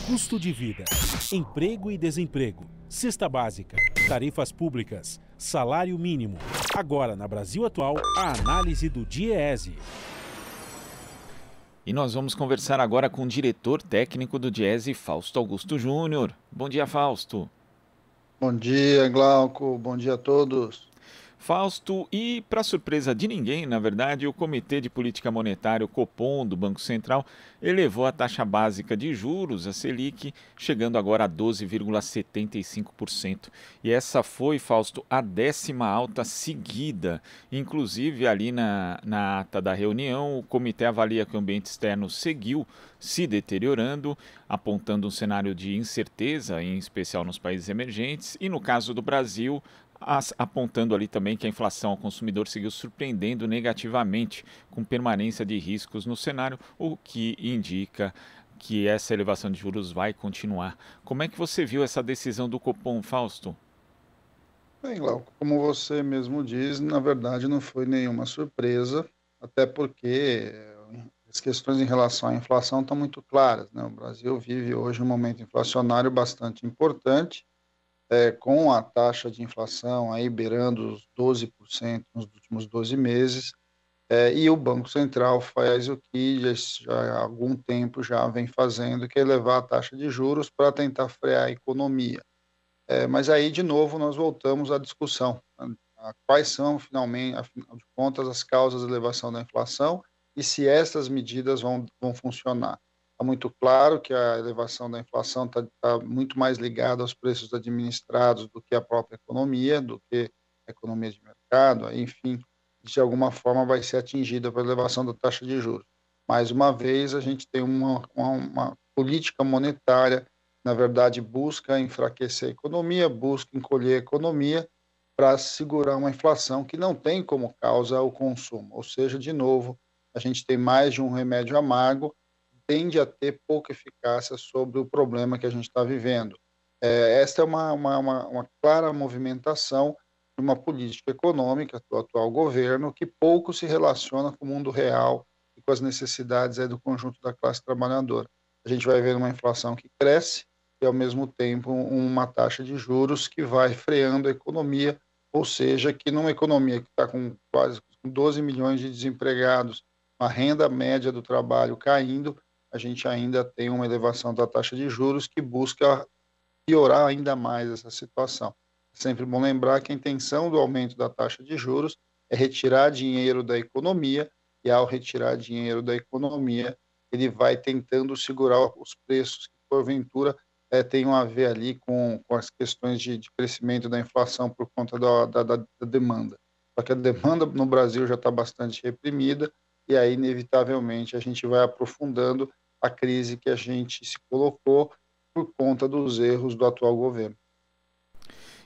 Custo de vida, emprego e desemprego, cesta básica, tarifas públicas, salário mínimo. Agora, na Brasil Atual, a análise do DIEESE. E nós vamos conversar agora com o diretor técnico do DIEESE, Fausto Augusto Júnior. Bom dia, Fausto. Bom dia, Glauco. Bom dia a todos. Fausto, e para surpresa de ninguém, na verdade, o Comitê de Política Monetária, o Copom, do Banco Central, elevou a taxa básica de juros, a Selic, chegando agora a 12,75%. E essa foi, Fausto, a 10ª alta seguida. Inclusive, ali na ata da reunião, o comitê avalia que o ambiente externo seguiu se deteriorando, apontando um cenário de incerteza, em especial nos países emergentes, e no caso do Brasil, apontando ali também que a inflação ao consumidor seguiu surpreendendo negativamente, com permanência de riscos no cenário, o que indica que essa elevação de juros vai continuar. Como é que você viu essa decisão do Copom, Fausto? Bem, Glauco, como você mesmo diz, na verdade não foi nenhuma surpresa, até porque as questões em relação à inflação estão muito claras, né? O Brasil vive hoje um momento inflacionário bastante importante, com a taxa de inflação aí beirando os 12% nos últimos 12 meses, e o Banco Central faz o que já há algum tempo já vem fazendo, que é elevar a taxa de juros para tentar frear a economia. Mas aí, de novo, nós voltamos à discussão, quais são, finalmente, afinal de contas, as causas da elevação da inflação e se essas medidas vão funcionar. Está muito claro que a elevação da inflação está muito mais ligada aos preços administrados do que à própria economia, do que a economia de mercado, enfim, de alguma forma vai ser atingida pela elevação da taxa de juros. Mais uma vez, a gente tem uma política monetária, na verdade, busca enfraquecer a economia, busca encolher a economia para segurar uma inflação que não tem como causa o consumo. Ou seja, de novo, a gente tem mais de um remédio amargo, tende a ter pouca eficácia sobre o problema que a gente está vivendo. Esta é uma clara movimentação de uma política econômica do atual governo que pouco se relaciona com o mundo real e com as necessidades do conjunto da classe trabalhadora. A gente vai ver uma inflação que cresce e, ao mesmo tempo, uma taxa de juros que vai freando a economia, ou seja, que numa economia que está com quase 12 milhões de desempregados, uma renda média do trabalho caindo, a gente ainda tem uma elevação da taxa de juros que busca piorar ainda mais essa situação. É sempre bom lembrar que a intenção do aumento da taxa de juros é retirar dinheiro da economia, e ao retirar dinheiro da economia, ele vai tentando segurar os preços que, porventura, tenham a ver ali com as questões de crescimento da inflação por conta da demanda. Só que a demanda no Brasil já está bastante reprimida, e aí, inevitavelmente, a gente vai aprofundando a crise que a gente se colocou por conta dos erros do atual governo.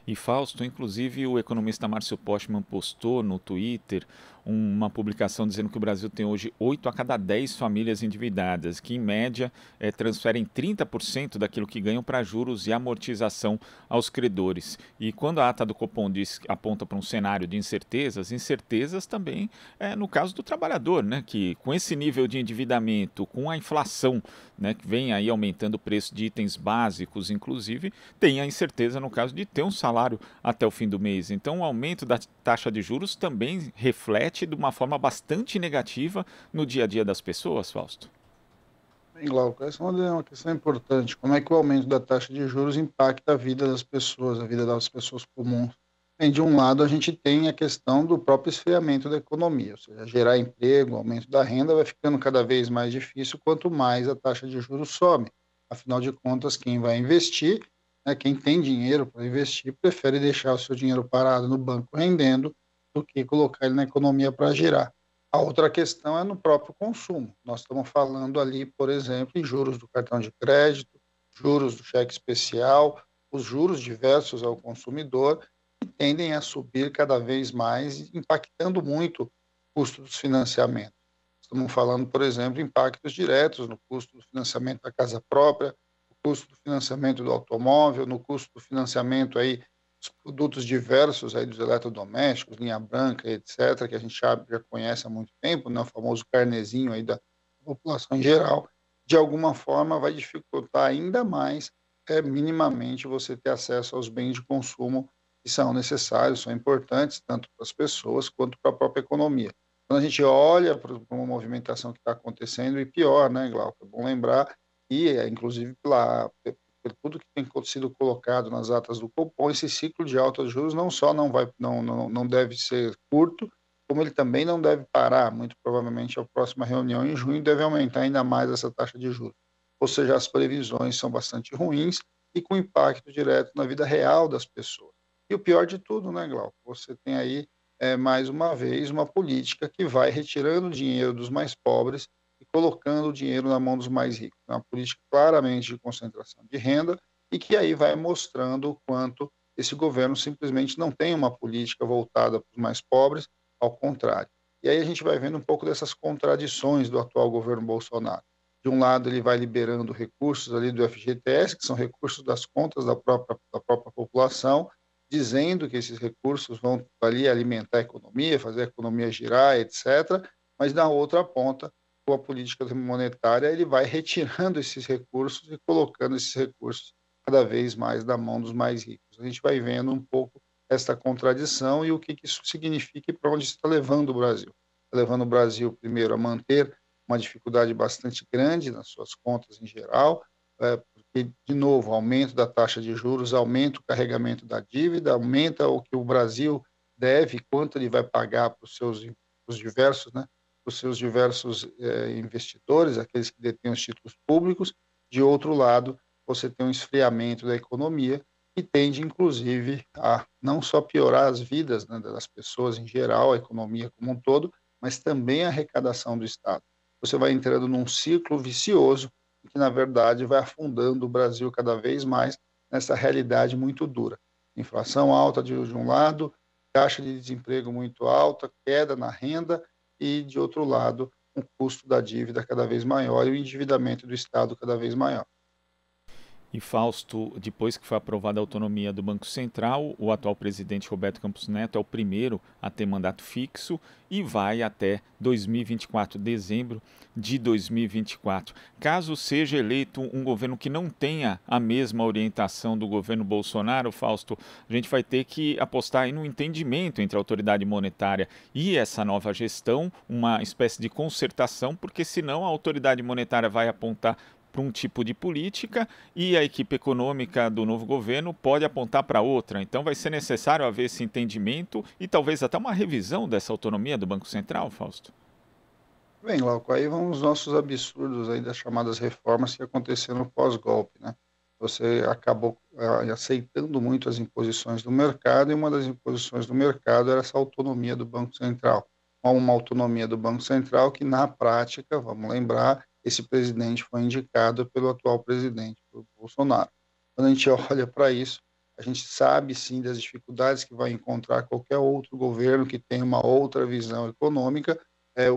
E Fausto, inclusive o economista Márcio Postman postou no Twitter uma publicação dizendo que o Brasil tem hoje 8 a cada 10 famílias endividadas, que em média transferem 30% daquilo que ganham para juros e amortização aos credores. E quando a ata do Copom aponta para um cenário de incertezas também no caso do trabalhador, né, que com esse nível de endividamento, com a inflação, né, que vem aí aumentando o preço de itens básicos, inclusive, tem a incerteza no caso de ter um salário até o fim do mês. Então, o aumento da taxa de juros também reflete de uma forma bastante negativa no dia a dia das pessoas, Fausto. Bem, Glauco, essa é uma questão importante. Como é que o aumento da taxa de juros impacta a vida das pessoas, a vida das pessoas comuns? Bem, de um lado, a gente tem a questão do próprio esfriamento da economia, ou seja, gerar emprego, aumento da renda vai ficando cada vez mais difícil quanto mais a taxa de juros sobe. Afinal de contas, quem vai investir, quem tem dinheiro para investir, prefere deixar o seu dinheiro parado no banco rendendo do que colocar ele na economia para girar. A outra questão é no próprio consumo. Nós estamos falando ali, por exemplo, em juros do cartão de crédito, juros do cheque especial, os juros diversos ao consumidor, que tendem a subir cada vez mais, impactando muito o custo dos financiamentos. Estamos falando, por exemplo, impactos diretos no custo do financiamento da casa própria, no custo do financiamento do automóvel, no custo do financiamento aí dos produtos diversos aí dos eletrodomésticos, linha branca, etc., que a gente já conhece há muito tempo, né, o famoso carnezinho aí da população em geral. de alguma forma vai dificultar ainda mais, minimamente você ter acesso aos bens de consumo que são necessários, são importantes tanto para as pessoas quanto para a própria economia. Quando a gente olha para uma movimentação que está acontecendo, e pior, né, Glauco, é bom lembrar que, inclusive, por tudo que tem sido colocado nas atas do Copom, esse ciclo de alta de juros não só não deve ser curto, como ele também não deve parar. Muito provavelmente a próxima reunião em junho deve aumentar ainda mais essa taxa de juros. Ou seja, as previsões são bastante ruins e com impacto direto na vida real das pessoas. E o pior de tudo, né, Glauco? Você tem aí, mais uma vez, uma política que vai retirando dinheiro dos mais pobres e colocando o dinheiro na mão dos mais ricos. É uma política claramente de concentração de renda e que aí vai mostrando o quanto esse governo simplesmente não tem uma política voltada para os mais pobres, ao contrário. E aí a gente vai vendo um pouco dessas contradições do atual governo Bolsonaro. De um lado, ele vai liberando recursos ali do FGTS, que são recursos das contas da própria população, dizendo que esses recursos vão ali alimentar a economia, fazer a economia girar, etc. Mas na outra ponta, com a política monetária, ele vai retirando esses recursos e colocando esses recursos cada vez mais na mão dos mais ricos. A gente vai vendo um pouco esta contradição e o que isso significa e para onde está levando o Brasil. Está levando o Brasil, primeiro, a manter uma dificuldade bastante grande nas suas contas em geral, porque, de novo, aumento da taxa de juros, aumenta o carregamento da dívida, aumenta o que o Brasil deve, quanto ele vai pagar para os diversos, né, para os seus diversos investidores, aqueles que detêm os títulos públicos. De outro lado, você tem um esfriamento da economia, que tende, inclusive, a não só piorar as vidas, né, das pessoas em geral, a economia como um todo, mas também a arrecadação do Estado. Você vai entrando num ciclo vicioso que, na verdade, vai afundando o Brasil cada vez mais nessa realidade muito dura. Inflação alta de um lado, taxa de desemprego muito alta, queda na renda e, de outro lado, um custo da dívida cada vez maior e o endividamento do Estado cada vez maior. E Fausto, depois que foi aprovada a autonomia do Banco Central, o atual presidente Roberto Campos Neto é o primeiro a ter mandato fixo e vai até 2024, dezembro de 2024. Caso seja eleito um governo que não tenha a mesma orientação do governo Bolsonaro, Fausto, a gente vai ter que apostar aí no entendimento entre a autoridade monetária e essa nova gestão, uma espécie de concertação, porque senão a autoridade monetária vai apontar para um tipo de política e a equipe econômica do novo governo pode apontar para outra. Então vai ser necessário haver esse entendimento e talvez até uma revisão dessa autonomia do Banco Central, Fausto? Bem, Glauco, aí vão os nossos absurdos aí das chamadas reformas que aconteceram no pós-golpe, né? Você acabou aceitando muito as imposições do mercado e uma das imposições do mercado era essa autonomia do Banco Central. Uma autonomia do Banco Central que, na prática, vamos lembrar, esse presidente foi indicado pelo atual presidente, pelo Bolsonaro. Quando a gente olha para isso, a gente sabe sim das dificuldades que vai encontrar qualquer outro governo que tenha uma outra visão econômica,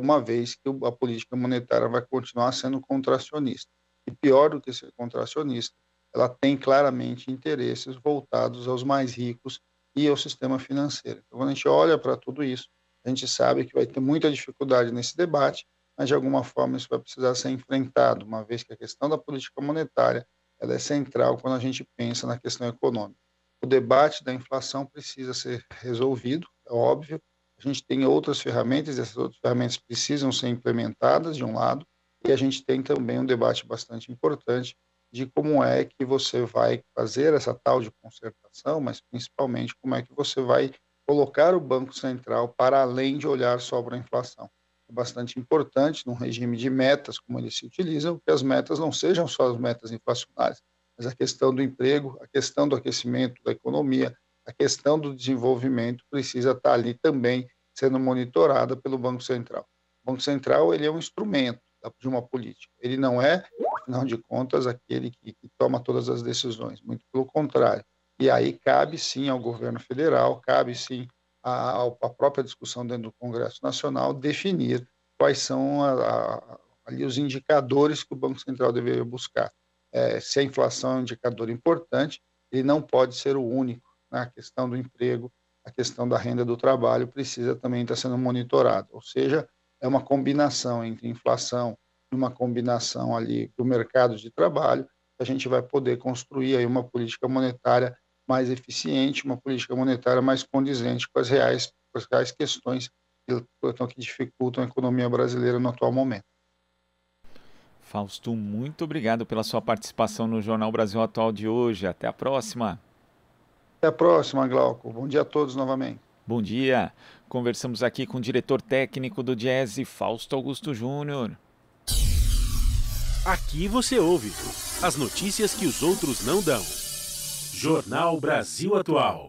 uma vez que a política monetária vai continuar sendo contracionista. E pior do que ser contracionista, ela tem claramente interesses voltados aos mais ricos e ao sistema financeiro. Então, quando a gente olha para tudo isso, a gente sabe que vai ter muita dificuldade nesse debate, mas de alguma forma isso vai precisar ser enfrentado, uma vez que a questão da política monetária ela é central quando a gente pensa na questão econômica. O debate da inflação precisa ser resolvido, é óbvio. A gente tem outras ferramentas, e essas outras ferramentas precisam ser implementadas, de um lado, e a gente tem também um debate bastante importante de como é que você vai fazer essa tal de concertação, mas principalmente como é que você vai colocar o Banco Central para além de olhar só para a inflação. É bastante importante, num regime de metas, como eles se utilizam, que as metas não sejam só as metas inflacionárias, mas a questão do emprego, a questão do aquecimento da economia, a questão do desenvolvimento precisa estar ali também sendo monitorada pelo Banco Central. O Banco Central ele é um instrumento de uma política, ele não é, afinal de contas, aquele que toma todas as decisões, muito pelo contrário. E aí cabe sim ao governo federal, cabe sim a própria discussão dentro do Congresso Nacional definir quais são ali os indicadores que o Banco Central deveria buscar. Se a inflação é um indicador importante, ele não pode ser o único, né? A questão do emprego, a questão da renda do trabalho precisa também estar sendo monitorada, ou seja, é uma combinação entre inflação, numa combinação ali do mercado de trabalho, a gente vai poder construir aí uma política monetária mais eficiente, uma política monetária mais condizente com as reais questões que dificultam a economia brasileira no atual momento. Fausto, muito obrigado pela sua participação no Jornal Brasil Atual de hoje. Até a próxima. Até a próxima, Glauco. Bom dia a todos novamente. Bom dia. Conversamos aqui com o diretor técnico do Diese, Fausto Augusto Júnior. Aqui você ouve as notícias que os outros não dão. Jornal Brasil Atual.